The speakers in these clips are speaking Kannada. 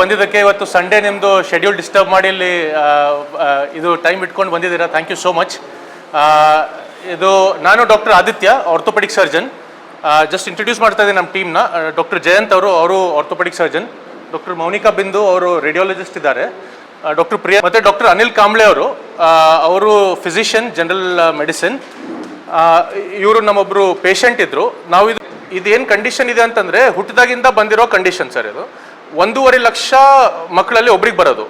ಬಂದಿದ್ದಕ್ಕೆ. ಇವತ್ತು ಸಂಡೇ ನಿಮ್ಮದು ಶೆಡ್ಯೂಲ್ ಡಿಸ್ಟರ್ಬ್ ಮಾಡಿ ಇಲ್ಲಿ ಇದು ಟೈಮ್ ಇಟ್ಕೊಂಡು ಬಂದಿದ್ದೀರಾ. Thank you so much. ಇದು ನಾನು doctor Aditya, orthopaedic surgeon. Just introduce ಮಾಡ್ತಾ ಇದ್ದೀನಿ ನಮ್ಮ ಟೀಮ್ನ. ಡಾಕ್ಟರ್ ಜಯಂತ್ ಅವರು ಆರ್ಥೋಪೆಡಿಕ್ ಸರ್ಜನ್, ಡಾಕ್ಟರ್ ಮೌನಿಕಾ ಬಿಂದು ಅವರು ರೇಡಿಯಾಲಜಿಸ್ಟ್ ಇದ್ದಾರೆ, ಡಾಕ್ಟರ್ ಪ್ರಿಯಾ ಮತ್ತು ಡಾಕ್ಟರ್ ಅನಿಲ್ ಕಾಂಬ್ಳೆ ಅವರು ಫಿಸಿಷಿಯನ್ ಜನರಲ್ ಮೆಡಿಸಿನ್. ಇವರು ನಮ್ಮೊಬ್ಬರು ಪೇಷಂಟ್ ಇದ್ದರು. ನಾವು ಇದೇನು ಕಂಡೀಷನ್ ಇದೆ ಅಂತಂದರೆ ಹುಟ್ಟಿದಾಗಿಂದ ಬಂದಿರೋ ಕಂಡೀಷನ್ ಸರ್. ಇದು 1.5 ಲಕ್ಷ ಮಕ್ಕಳಲ್ಲಿ ಒಬ್ರಿಗೆ ಬರೋದು.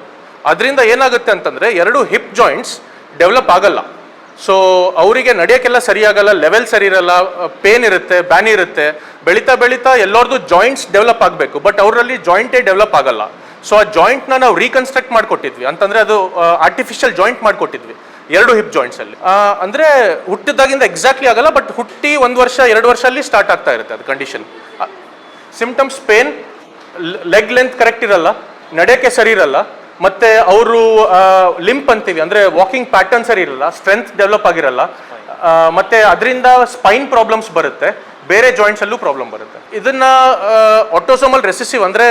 ಅದರಿಂದ ಏನಾಗುತ್ತೆ ಅಂತಂದರೆ 2 ಹಿಪ್ ಜಾಯಿಂಟ್ಸ್ ಡೆವಲಪ್ ಆಗಲ್ಲ. ಸೊ ಅವರಿಗೆ ನಡೆಯೋಕ್ಕೆಲ್ಲ ಸರಿಯಾಗಲ್ಲ, ಲೆವೆಲ್ ಸರಿ ಇರಲ್ಲ, ಪೇನ್ ಇರುತ್ತೆ, ಬ್ಯಾನಿ ಇರುತ್ತೆ. ಬೆಳೀತಾ ಎಲ್ಲರದು ಜಾಯಿಂಟ್ಸ್ ಡೆವಲಪ್ ಆಗಬೇಕು, ಬಟ್ ಅವರಲ್ಲಿ ಜಾಯಿಂಟೇ ಡೆವಲಪ್ ಆಗಲ್ಲ. ಸೊ ಆ ಜಾಯಿಂಟ್ನ ನಾವು ರೀಕನ್ಸ್ಟ್ರಕ್ಟ್ ಮಾಡಿಕೊಟ್ಟಿದ್ವಿ. ಅಂತಂದರೆ ಅದು ಆರ್ಟಿಫಿಷಿಯಲ್ ಜಾಯಿಂಟ್ ಮಾಡಿಕೊಟ್ಟಿದ್ವಿ 2 ಹಿಪ್ ಜಾಯಿಂಟ್ಸಲ್ಲಿ. ಅಂದರೆ ಹುಟ್ಟಿದಾಗಿಂದ ಎಕ್ಸಾಕ್ಟ್ಲಿ ಆಗಲ್ಲ, ಬಟ್ ಹುಟ್ಟಿ 1 ವರ್ಷ 2 ವರ್ಷಲ್ಲಿ ಸ್ಟಾರ್ಟ್ ಆಗ್ತಾ ಇರುತ್ತೆ ಅದು condition. Symptoms pain, leg length correct ಇರಲ್ಲ, ನಡೆಯೋಕ್ಕೆ ಸರಿ ಇರಲ್ಲ, ಮತ್ತು ಅವರು ಲಿಂಪ್ ಅಂತೀವಿ ಅಂದರೆ ವಾಕಿಂಗ್ ಪ್ಯಾಟರ್ನ್ ಸರಿ ಇರಲ್ಲ, ಸ್ಟ್ರೆಂತ್ ಡೆವಲಪ್ ಆಗಿರಲ್ಲ, ಮತ್ತು ಅದರಿಂದ ಸ್ಪೈನ್ ಪ್ರಾಬ್ಲಮ್ಸ್ ಬರುತ್ತೆ, ಬೇರೆ ಜಾಯಿಂಟ್ಸಲ್ಲೂ ಪ್ರಾಬ್ಲಮ್ ಬರುತ್ತೆ. ಇದನ್ನು ಆಟೋಸೋಮಲ್ ರೆಸೆಸಿವ್ ಅಂದರೆ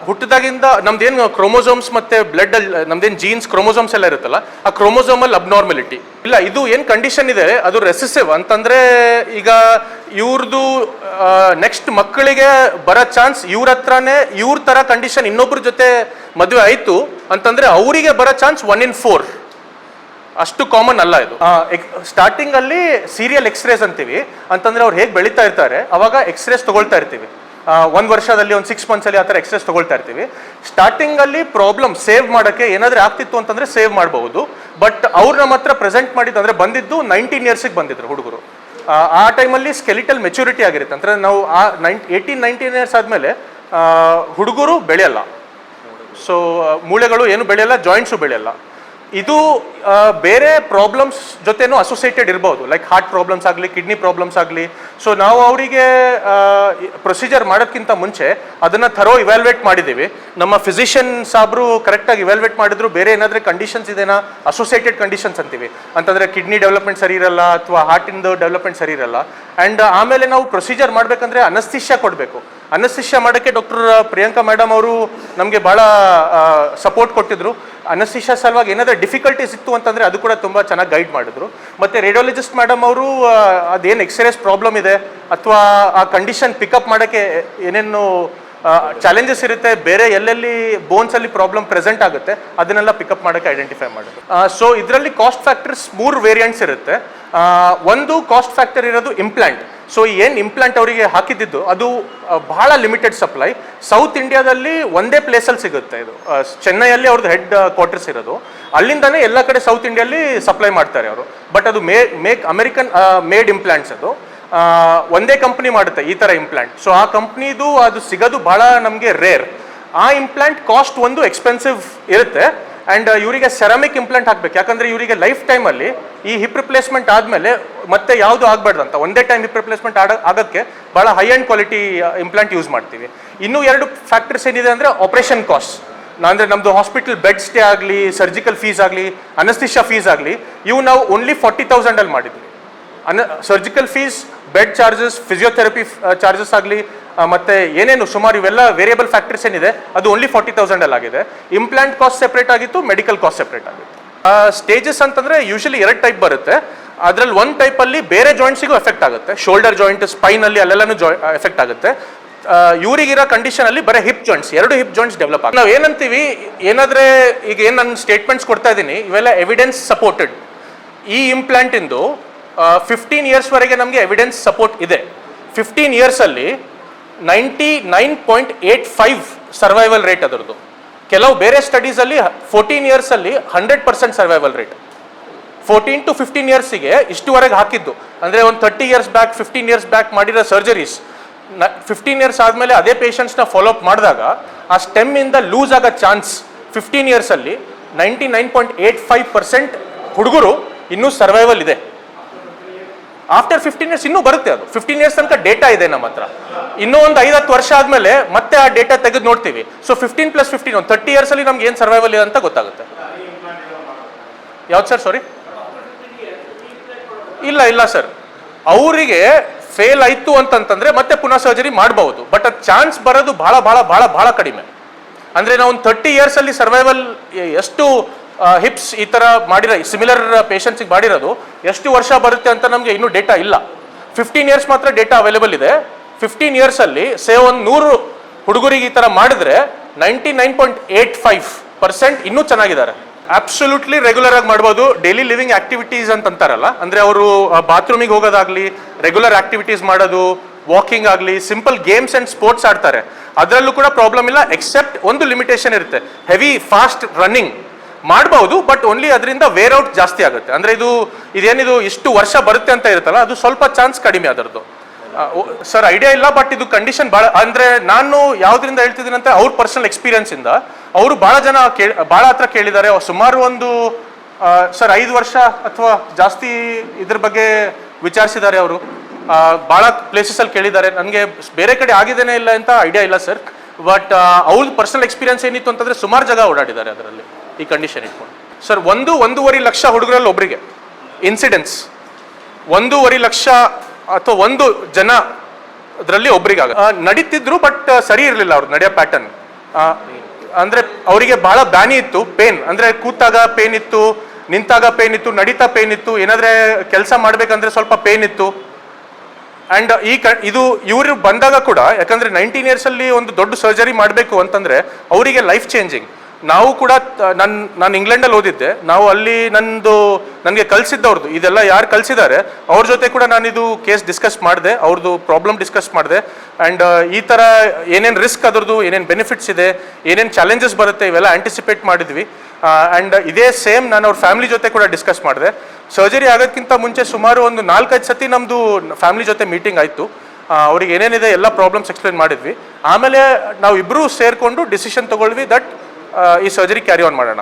ಹುಟ್ಟಿದಾಗಿಂದ ನಮ್ದೇನು ಕ್ರೋಮೋಸೋಮ್ಸ್ ಮತ್ತು ಬ್ಲಡ್ಡಲ್ಲಿ ನಮ್ದೇನು ಜೀನ್ಸ್ ಕ್ರೋಮೋಸೋಮ್ಸ್ ಎಲ್ಲ ಇರುತ್ತಲ್ಲ, ಆ ಕ್ರೋಮೋಸೋಮಲ್ ಅಬ್ನಾರ್ಮಲಿಟಿ ಇಲ್ಲ. ಇದು ಏನು ಕಂಡೀಷನ್ ಇದೆ ಅದು ರೆಸೆಸಿವ್ ಅಂತಂದರೆ ಈಗ ಇವ್ರದ್ದು ನೆಕ್ಸ್ಟ್ ಮಕ್ಕಳಿಗೆ ಬರೋ ಚಾನ್ಸ್ ಇವ್ರ ಹತ್ರನೇ ಇವ್ರ ಥರ ಕಂಡೀಷನ್ ಇನ್ನೊಬ್ರ ಜೊತೆ ಮದುವೆ ಆಯಿತು ಅಂತಂದರೆ ಅವರಿಗೆ ಬರೋ ಚಾನ್ಸ್ 1 in 4. ಅಷ್ಟು ಕಾಮನ್ ಅಲ್ಲ ಇದು. ಸ್ಟಾರ್ಟಿಂಗಲ್ಲಿ ಸೀರಿಯಲ್ ಎಕ್ಸ್ರೇಸ್ ಅಂತೀವಿ. ಅಂತಂದರೆ ಅವ್ರು ಹೇಗೆ ಬೆಳೀತಾ ಇರ್ತಾರೆ ಅವಾಗ ಎಕ್ಸ್ರೇಸ್ ತೊಗೊಳ್ತಾ ಇರ್ತೀವಿ. 1 ವರ್ಷದಲ್ಲಿ 6 ಮಂತ್ಸಲ್ಲಿ ಆ ಥರ ಎಕ್ಸ್ರೇಸ್ ತೊಗೊಳ್ತಾ ಇರ್ತೀವಿ. ಸ್ಟಾರ್ಟಿಂಗಲ್ಲಿ ಪ್ರಾಬ್ಲಮ್ ಸೇವ್ ಮಾಡೋಕ್ಕೆ ಏನಾದರೂ ಆಗ್ತಿತ್ತು ಅಂತಂದರೆ ಸೇವ್ ಮಾಡಬಹುದು. ಬಟ್ ಅವ್ರು ನಮ್ಮ ಹತ್ರ ಪ್ರೆಸೆಂಟ್ ಮಾಡಿದ್ದು ಅಂದರೆ ಬಂದಿದ್ದು 19 ಇಯರ್ಸಿಗೆ ಬಂದಿದ್ರು ಹುಡುಗರು. ಆ ಟೈಮಲ್ಲಿ ಸ್ಕೆಲಿಟಲ್ ಮೆಚುರಿಟಿ ಆಗಿರುತ್ತೆ. ಅಂದರೆ ನಾವು 18-19 ಇಯರ್ಸ್ ಆದಮೇಲೆ ಹುಡುಗರು ಬೆಳೆಯಲ್ಲ. ಸೊ ಮೂಳೆಗಳು ಏನು ಬೆಳೆಯಲ್ಲ, ಜಾಯಿಂಟ್ಸು ಬೆಳೆಯಲ್ಲ. ಇದು ಬೇರೆ ಪ್ರಾಬ್ಲಮ್ಸ್ ಜೊತೆನೂ ಅಸೋಸಿಯೇಟೆಡ್ ಇರ್ಬೋದು, ಲೈಕ್ ಹಾರ್ಟ್ ಪ್ರಾಬ್ಲಮ್ಸ್ ಆಗಲಿ, ಕಿಡ್ನಿ ಪ್ರಾಬ್ಲಮ್ಸ್ ಆಗಲಿ. ಸೊ ನಾವು ಅವರಿಗೆ ಪ್ರೊಸೀಜರ್ ಮಾಡೋದಕ್ಕಿಂತ ಮುಂಚೆ ಅದನ್ನು ಥರೋ ಇವ್ಯಾಲ್ಯೂಯೇಟ್ ಮಾಡಿದ್ದೀವಿ. ನಮ್ಮ ಫಿಸಿಷಿಯನ್ ಸಾಬ್ರು ಕರೆಕ್ಟಾಗಿ ಇವ್ಯಾಲ್ಯೂಯೇಟ್ ಮಾಡಿದ್ರು ಬೇರೆ ಏನಾದರೂ ಕಂಡೀಷನ್ಸ್ ಇದೆನಾ, ಅಸೋಸಿಯೇಟೆಡ್ ಕಂಡೀಷನ್ಸ್ ಅಂತೀವಿ. ಅಂತಂದರೆ ಕಿಡ್ನಿ ಡೆವಲಪ್ಮೆಂಟ್ ಸರಿ ಇರಲ್ಲ ಅಥವಾ ಹಾರ್ಟಿಂದು ಡೆವಲಪ್ಮೆಂಟ್ ಸರಿ ಇರಲ್ಲ. ಆ್ಯಂಡ್ ಆಮೇಲೆ ನಾವು ಪ್ರೊಸೀಜರ್ ಮಾಡಬೇಕಂದ್ರೆ ಅನಸ್ತಿಷ್ಯ ಕೊಡಬೇಕು. ಅನಸ್ತಿಷ್ಯ ಮಾಡೋಕ್ಕೆ ಡಾಕ್ಟರ್ ಪ್ರಿಯಾಂಕಾ ಮೇಡಮ್ ಅವರು ನಮಗೆ ಭಾಳ ಸಪೋರ್ಟ್ ಕೊಟ್ಟಿದ್ರು. ಅನಸ್ತಿಷ್ಯ ಸಲುವಾಗಿ ಏನಾದರೂ ಡಿಫಿಕಲ್ಟೀಸ್ ಇತ್ತು ಅಂತಂದರೆ ಅದು ಕೂಡ ತುಂಬ ಚೆನ್ನಾಗಿ ಗೈಡ್ ಮಾಡಿದ್ರು. ಮತ್ತು ರೇಡಿಯಾಲಜಿಸ್ಟ್ ಮೇಡಮ್ ಅವರು ಅದೇನು ಎಕ್ಸ್ರೇಸ್ ಪ್ರಾಬ್ಲಮ್ ಇದೆ ಅಥವಾ ಆ ಕಂಡೀಷನ್ ಪಿಕಪ್ ಮಾಡೋಕ್ಕೆ ಏನೇನು ಚಾಲೆಂಜಸ್ ಇರುತ್ತೆ, ಬೇರೆ ಎಲ್ಲೆಲ್ಲಿ ಬೋನ್ಸಲ್ಲಿ ಪ್ರಾಬ್ಲಮ್ ಪ್ರೆಸೆಂಟ್ ಆಗುತ್ತೆ ಅದನ್ನೆಲ್ಲ ಪಿಕಪ್ ಮಾಡೋಕ್ಕೆ ಐಡೆಂಟಿಫೈ ಮಾಡೋದು. ಸೊ ಇದರಲ್ಲಿ ಕಾಸ್ಟ್ ಫ್ಯಾಕ್ಟರ್ಸ್ 3 ವೇರಿಯಂಟ್ಸ್ ಇರುತ್ತೆ. ಒಂದು ಕಾಸ್ಟ್ ಫ್ಯಾಕ್ಟರ್ ಇರೋದು ಇಂಪ್ಲಾಂಟ್. ಸೊ ಏನು ಇಂಪ್ಲಾಂಟ್ ಅವರಿಗೆ ಹಾಕಿದ್ದು ಅದು ಬಹಳ ಲಿಮಿಟೆಡ್ ಸಪ್ಲೈ. ಸೌತ್ ಇಂಡಿಯಾದಲ್ಲಿ ಒಂದೇ ಪ್ಲೇಸಲ್ಲಿ ಸಿಗುತ್ತೆ. ಇದು ಚೆನ್ನೈಯಲ್ಲಿ ಅವ್ರದ್ದು ಹೆಡ್ ಕ್ವಾರ್ಟರ್ಸ್ ಇರೋದು. ಅಲ್ಲಿಂದನೇ ಎಲ್ಲ ಕಡೆ ಸೌತ್ ಇಂಡಿಯಲ್ಲಿ ಸಪ್ಲೈ ಮಾಡ್ತಾರೆ ಅವರು. ಬಟ್ ಅದು ಅಮೆರಿಕನ್ ಮೇಡ್ ಇಂಪ್ಲಾಂಟ್ಸ್. ಅದು ಒಂದೇ ಕಂಪ್ನಿ ಮಾಡುತ್ತೆ ಈ ಥರ ಇಂಪ್ಲಾಂಟ್. ಸೊ ಆ ಕಂಪ್ನಿದು ಅದು ಸಿಗೋದು ಭಾಳ ನಮಗೆ ರೇರ್. ಆ ಇಂಪ್ಲಾಂಟ್ ಕಾಸ್ಟ್ ಒಂದು ಎಕ್ಸ್ಪೆನ್ಸಿವ್ ಇರುತ್ತೆ. ಆ್ಯಂಡ್ ಇವರಿಗೆ ಸೆರಾಮಿಕ್ ಇಂಪ್ಲಾಂಟ್ ಹಾಕಬೇಕು, ಯಾಕಂದರೆ ಇವರಿಗೆ ಲೈಫ್ ಟೈಮಲ್ಲಿ ಈ ಹಿಪ್ ರಿಪ್ಲೇಸ್ಮೆಂಟ್ ಆದಮೇಲೆ ಮತ್ತೆ ಯಾವುದು ಆಗಬಾರ್ದು ಅಂತ ಒಂದೇ ಟೈಮ್ ಹಿಪ್ ರಿಪ್ಲೇಸ್ಮೆಂಟ್ ಆಗೋಕ್ಕೆ ಭಾಳ high and quality implant use ಮಾಡ್ತೀವಿ. ಇನ್ನೂ 2 ಫ್ಯಾಕ್ಟರ್ಸ್ ಏನಿದೆ ಅಂದರೆ ಆಪ್ರೇಷನ್ ಕಾಸ್ಟ್. ಅಂದರೆ ನಮ್ಮದು ಹಾಸ್ಪಿಟಲ್ ಬೆಡ್ ಸ್ಟೇ ಆಗಲಿ, ಸರ್ಜಿಕಲ್ ಫೀಸ್ ಆಗಲಿ, ಅನಸ್ತಿಷ್ಯಾ ಫೀಸ್ ಆಗಲಿ, ಇವು ನಾವು ಓನ್ಲಿ 40,000 ಮಾಡಿದ್ವಿ. Surgical fees, bed charges, physiotherapy charges ಆಗಲಿ, ಮತ್ತು ಏನೇನು ಸುಮಾರು ಇವೆಲ್ಲ ವೇರಿಯಬಲ್ ಫ್ಯಾಕ್ಟರ್ಸ್ ಏನಿದೆ ಅದು ಓನ್ಲಿ 40,000 ಆಗಿದೆ. ಇಂಪ್ಲಾಂಟ್ ಕಾಸ್ಟ್ ಸೆಪ್ರೇಟ್ ಆಗಿತ್ತು, ಮೆಡಿಕಲ್ ಕಾಸ್ಟ್ ಸೆಪ್ರೇಟ್ ಆಗಿತ್ತು. ಸ್ಟೇಜಸ್ ಅಂತಂದರೆ ಯೂಶಲಿ 2 ಟೈಪ್ ಬರುತ್ತೆ. ಅದರಲ್ಲಿ 1 ಟೈಪಲ್ಲಿ ಬೇರೆ ಜಾಯಿಂಟ್ಸಿಗೂ ಎಫೆಕ್ಟ್ ಆಗುತ್ತೆ. ಶೋಲ್ಡರ್ ಜಾಯಿಂಟ್, ಸ್ಪೈನಲ್ಲಿ ಅಲ್ಲೆಲ್ಲನೂ ಎಫೆಕ್ಟ್ ಆಗುತ್ತೆ. ಇವರಿಗಿರೋ ಕಂಡೀಷನಲ್ಲಿ ಬರೀ hip joints, 2 hip joints develop ಆಗುತ್ತೆ. ನಾವು ಏನಂತೀವಿ, ಏನಾದರೆ ಈಗ ಏನು ನಾನು ಸ್ಟೇಟ್ಮೆಂಟ್ಸ್ ಕೊಡ್ತಾ ಇದ್ದೀನಿ ಇವೆಲ್ಲ ಎವಿಡೆನ್ಸ್ ಸಪೋರ್ಟೆಡ್. ಈ ಇಂಪ್ಲಾಂಟಿಂದು 15 ಇಯರ್ಸ್ವರೆಗೆ ನಮಗೆ ಎವಿಡೆನ್ಸ್ ಸಪೋರ್ಟ್ ಇದೆ. 15 ಇಯರ್ಸಲ್ಲಿ 99.85 ಸರ್ವೈವಲ್ ರೇಟ್ ಅದರದ್ದು. ಕೆಲವು ಬೇರೆ ಸ್ಟಡೀಸಲ್ಲಿ 14 ಇಯರ್ಸಲ್ಲಿ 100% ಸರ್ವೈವಲ್ ರೇಟ್. 14 to 15 ಇಯರ್ಸಿಗೆ ಇಷ್ಟುವರೆಗೆ ಹಾಕಿದ್ದು ಅಂದರೆ ಒಂದು 30 ಇಯರ್ಸ್ ಬ್ಯಾಕ್ 15 ಇಯರ್ಸ್ ಬ್ಯಾಕ್ ಮಾಡಿರೋ ಸರ್ಜರೀಸ್ 15 ಇಯರ್ಸ್ ಆದಮೇಲೆ ಅದೇ ಪೇಷಂಟ್ಸ್ನ ಫಾಲೋಅಪ್ ಮಾಡಿದಾಗ ಆ ಸ್ಟೆಮ್ಮಿಂದ ಲೂಸ್ ಆಗೋ ಚಾನ್ಸ್ 15 ಇಯರ್ಸಲ್ಲಿ 99.85% ಹುಡುಗರು ಇನ್ನೂ ಸರ್ವೈವಲ್ ಇದೆ. ಆಫ್ಟರ್ 15 ಇಯರ್ಸ್ ಇನ್ನೂ ಬರುತ್ತೆ. ಅದು 15 ಇಯರ್ಸ್ ತನಕ ಡೇಟಾ ಇದೆ ನಮ್ಮ ಹತ್ರ. ಇನ್ನೂ ಒಂದು 5-10 ವರ್ಷ ಆದಮೇಲೆ ಮತ್ತೆ ಆ ಡೇಟಾ ತೆಗೆದು ನೋಡ್ತೀವಿ. ಸೊ 15 + 15 ಒಂದು 30 ಇಯರ್ಸಲ್ಲಿ ನಮ್ಗೆ ಏನು ಸರ್ವೈವಲ್ ಇದೆ ಅಂತ ಗೊತ್ತಾಗುತ್ತೆ. ಯಾವ್ದು ಸರ್? ಸಾರಿ, ಇಲ್ಲ ಸರ್, ಅವರಿಗೆ ಫೇಲ್ ಆಯಿತು ಅಂತಂತಂದರೆ ಮತ್ತೆ ಪುನಃ ಸರ್ಜರಿ ಮಾಡಬಹುದು. ಬಟ್ ಅದು ಚಾನ್ಸ್ ಬರೋದು ಭಾಳ ಭಾಳ ಭಾಳ ಭಾಳ ಕಡಿಮೆ. ಅಂದರೆ ನಾವು ಒಂದು 30 ಇಯರ್ಸಲ್ಲಿ ಸರ್ವೈವಲ್ ಎಷ್ಟು ಹಿಪ್ಸ್ ಈ ಥರ ಮಾಡಿರೋ ಸಿಮಿಲರ್ ಪೇಷಂಟ್ಸಿಗೆ ಮಾಡಿರೋದು ಎಷ್ಟು ವರ್ಷ ಬರುತ್ತೆ ಅಂತ ನಮಗೆ ಇನ್ನೂ ಡೇಟಾ ಇಲ್ಲ. 15 ಇಯರ್ಸ್ ಮಾತ್ರ ಡೇಟಾ ಅವೈಲೇಬಲ್ ಇದೆ. 15 ಇಯರ್ಸಲ್ಲಿ ಒಂದು 100 ಹುಡುಗರಿಗೆ ಈ ಥರ ಮಾಡಿದ್ರೆ 99.85% ಇನ್ನೂ ಚೆನ್ನಾಗಿದ್ದಾರೆ. ಅಬ್ಸಲ್ಯೂಟ್ಲಿ ರೆಗ್ಯುಲರ್ ಆಗಿ ಮಾಡ್ಬೋದು. ಡೈಲಿ ಲಿವಿಂಗ್ ಆಕ್ಟಿವಿಟೀಸ್ ಅಂತ ಅಂತಾರಲ್ಲ, ಅಂದರೆ ಅವರು ಬಾತ್ರೂಮಿಗೆ ಹೋಗೋದಾಗ್ಲಿ, ರೆಗ್ಯುಲರ್ ಆಕ್ಟಿವಿಟೀಸ್ ಮಾಡೋದು, ವಾಕಿಂಗ್ ಆಗಲಿ, ಸಿಂಪಲ್ ಗೇಮ್ಸ್ ಆ್ಯಂಡ್ ಸ್ಪೋರ್ಟ್ಸ್ ಆಡ್ತಾರೆ. ಅದರಲ್ಲೂ ಕೂಡ ಪ್ರಾಬ್ಲಮ್ ಇಲ್ಲ, ಎಕ್ಸೆಪ್ಟ್ ಒಂದು ಲಿಮಿಟೇಷನ್ ಇರುತ್ತೆ, ಹೆವಿ ಫಾಸ್ಟ್ ರನ್ನಿಂಗ್ ಮಾಡ್ಬೋದು, ಬಟ್ ಓನ್ಲಿ ಅದರಿಂದ ವೇರ್ ಔಟ್ ಜಾಸ್ತಿ ಆಗುತ್ತೆ. ಅಂದರೆ ಇದೇನಿದು ಇಷ್ಟು ವರ್ಷ ಬರುತ್ತೆ ಅಂತ ಇರುತ್ತಲ್ಲ, ಅದು ಸ್ವಲ್ಪ ಚಾನ್ಸ್ ಕಡಿಮೆ ಅದರದ್ದು. ಸರ್ ಐಡಿಯಾ ಇಲ್ಲ, ಬಟ್ ಇದು ಕಂಡೀಷನ್ ಭಾಳ, ಅಂದರೆ ನಾನು ಯಾವುದರಿಂದ ಹೇಳ್ತಿದ್ದೀನಿ ಅಂತ ಅವ್ರ ಪರ್ಸನಲ್ ಎಕ್ಸ್ಪೀರಿಯನ್ಸಿಂದ ಅವರು ಭಾಳ ಜನ ಭಾಳ ಹತ್ರ ಕೇಳಿದ್ದಾರೆ. ಸುಮಾರು ಒಂದು ಸರ್ 5 ವರ್ಷ ಅಥವಾ ಜಾಸ್ತಿ ಇದ್ರ ಬಗ್ಗೆ ವಿಚಾರಿಸಿದ್ದಾರೆ ಅವರು. ಭಾಳ ಪ್ಲೇಸಸಲ್ಲಿ ಕೇಳಿದ್ದಾರೆ. ನನಗೆ ಬೇರೆ ಕಡೆ ಆಗಿದ್ದೇನೆ ಇಲ್ಲ ಅಂತ ಐಡಿಯಾ ಇಲ್ಲ ಸರ್, ಬಟ್ ಅವ್ರದ್ದು ಪರ್ಸನಲ್ ಎಕ್ಸ್ಪೀರಿಯನ್ಸ್ ಏನಿತ್ತು ಅಂತಂದರೆ ಸುಮಾರು ಜಾಗ ಓಡಾಡಿದ್ದಾರೆ ಅದರಲ್ಲಿ ಈ ಕಂಡೀಷನ್ ಇಟ್ಕೊಂಡು. ಸರ್ 1-1.5 ಲಕ್ಷ ಹುಡುಗರಲ್ಲಿ ಒಬ್ಬರಿಗೆ ಇನ್ಸಿಡೆನ್ಸ್, 1.5 ಲಕ್ಷ ಅಥವಾ 1 ಜನ ಅದರಲ್ಲಿ ಒಬ್ಬರಿಗಾಗ ನಡೀತಿದ್ರು, ಬಟ್ ಸರಿ ಇರಲಿಲ್ಲ ಅವ್ರು ನಡೆಯೋ ಪ್ಯಾಟರ್ನ್. ಅಂದರೆ ಅವರಿಗೆ ಭಾಳ ಬ್ಯಾನಿ ಇತ್ತು, ಪೇನ್, ಅಂದರೆ ಕೂತಾಗ ಪೇನ್ ಇತ್ತು, ನಿಂತಾಗ ಪೇನ್ ಇತ್ತು, ನಡೀತಾ ಪೇನ್ ಇತ್ತು, ಏನಾದರೆ ಕೆಲಸ ಮಾಡಬೇಕಂದ್ರೆ ಸ್ವಲ್ಪ ಪೇನ್ ಇತ್ತು. ಆ್ಯಂಡ್ ಇದು ಇವರು ಬಂದಾಗ ಕೂಡ, ಯಾಕಂದರೆ 19 ಇಯರ್ಸಲ್ಲಿ ಒಂದು ದೊಡ್ಡ ಸರ್ಜರಿ ಮಾಡಬೇಕು ಅಂತಂದರೆ ಅವರಿಗೆ ಲೈಫ್ ಚೇಂಜಿಂಗ್. ನಾವು ಕೂಡ ನಾನು ಇಂಗ್ಲೆಂಡಲ್ಲಿ ಓದಿದ್ದೆ, ನಾವು ಅಲ್ಲಿ ನನಗೆ ಕಲಿಸಿದ್ದವ್ರದ್ದು ಇದೆಲ್ಲ ಯಾರು ಕಲಿಸಿದ್ದಾರೆ ಅವ್ರ ಜೊತೆ ಕೂಡ ನಾನಿದು ಕೇಸ್ ಡಿಸ್ಕಸ್ ಮಾಡಿದೆ, ಅವ್ರದ್ದು ಪ್ರಾಬ್ಲಮ್ ಡಿಸ್ಕಸ್ ಮಾಡಿದೆ. ಆ್ಯಂಡ್ ಈ ಥರ ಏನೇನು ರಿಸ್ಕ್ ಅದರದ್ದು, ಏನೇನು ಬೆನಿಫಿಟ್ಸ್ ಇದೆ, ಏನೇನು ಚಾಲೆಂಜಸ್ ಬರುತ್ತೆ, ಇವೆಲ್ಲ ಆ್ಯಂಟಿಸಿಪೇಟ್ ಮಾಡಿದ್ವಿ. ಆ್ಯಂಡ್ ಇದೇ ಸೇಮ್ ನಾನು ಅವ್ರ ಫ್ಯಾಮಿಲಿ ಜೊತೆ ಕೂಡ ಡಿಸ್ಕಸ್ ಮಾಡಿದೆ. ಸರ್ಜರಿ ಆಗೋದಕ್ಕಿಂತ ಮುಂಚೆ ಸುಮಾರು ಒಂದು 4-5 ಸತಿ ನಮ್ಮದು ಫ್ಯಾಮಿಲಿ ಜೊತೆ ಮೀಟಿಂಗ್ ಆಯಿತು. ಅವ್ರಿಗೆ ಏನೇನಿದೆ ಎಲ್ಲ ಪ್ರಾಬ್ಲಮ್ಸ್ ಎಕ್ಸ್ಪ್ಲೇನ್ ಮಾಡಿದ್ವಿ. ಆಮೇಲೆ ನಾವು ಇಬ್ಬರೂ ಸೇರಿಕೊಂಡು ಡಿಸಿಷನ್ ತೊಗೊಳ್ವಿ ದಟ್ ಈ ಸರ್ಜರಿ ಕ್ಯಾರಿ ಆನ್ ಮಾಡೋಣ.